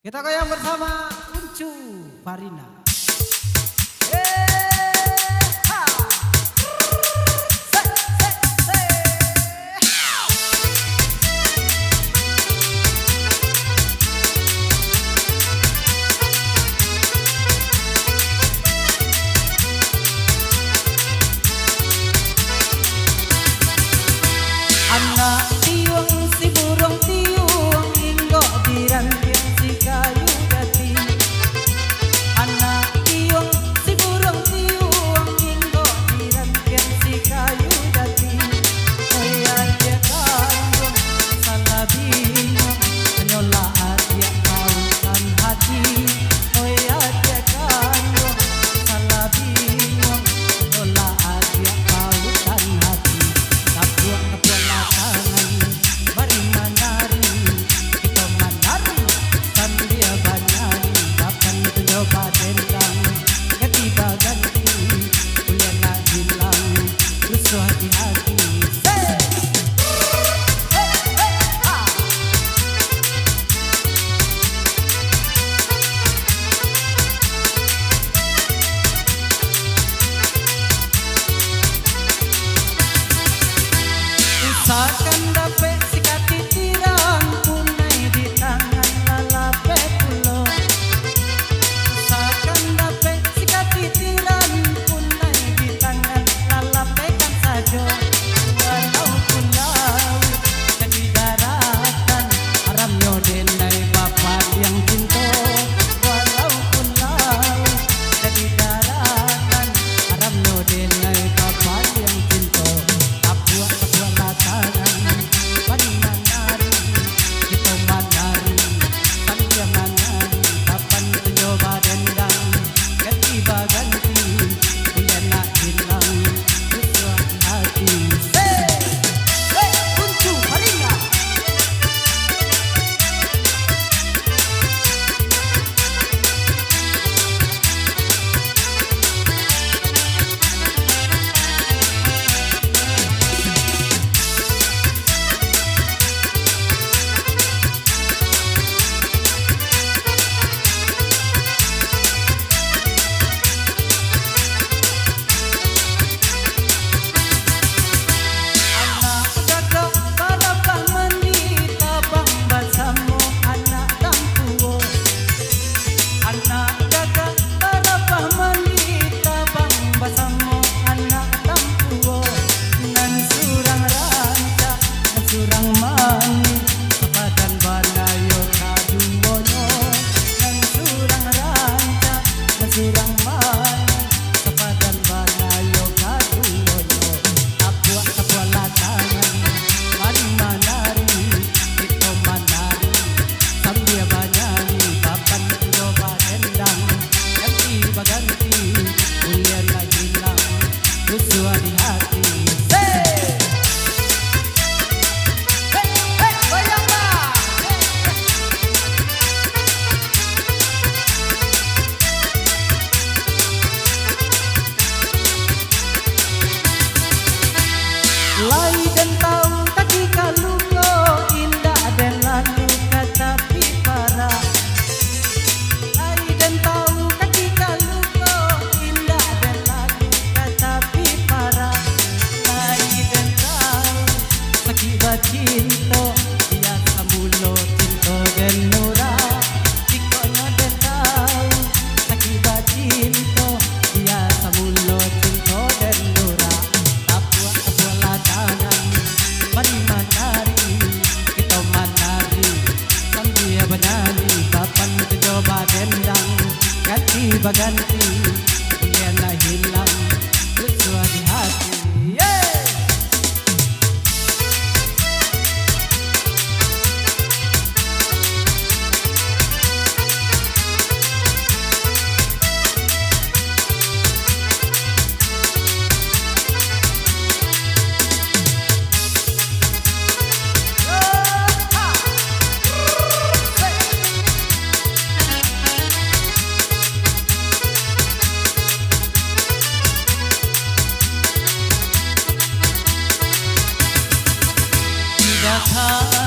Kita goyang bersama Uncu Farina. Anak tiung si burung tiung inggo diranting si kayu jati. Anak tiung si burung tiung inggo diranting si kayu jati. Kaya dia kandung salah bingung menyolak dia kaukan hati. Kaya dia kandung salah bingung menyolak dia kaukan hati. Tapuan mari menari, kita menari sambil banyari, kapan mencoba dendang, ganti ganti, punya nak hilang, rusuh hati-hati. Usahakan dapat sikat titiran punai di tangan lalape pulo. Usahakan dapat sikat titiran punai di tangan lalape kan saja. Walau pulau jadi daratan haramnya denai bapak yang cinta. Walau pulau jadi daratan haramnya denai bapak yang cinta. Mari menari, kita menari sambil menari, kapan mencoba dendang, ganti baganti, punya nak hilang, rusuh hati. Uncu Farina. Lai dan tahu kaki kalungo indah dan lalu kata pipara. Lai dan tahu kaki kalungo indah dan lalu kata pipara. Lai dan tahu sakibat cinta biasa mulo cinta dan nurah. Jikonya dan tahu sakibat cinta biasa mulo cinta dan nurah. Mari menari, kita menari sambil bernyanyi, kapan mencoba dendang, ganti baganti, punya nak hilang, rusuh di hati. Kata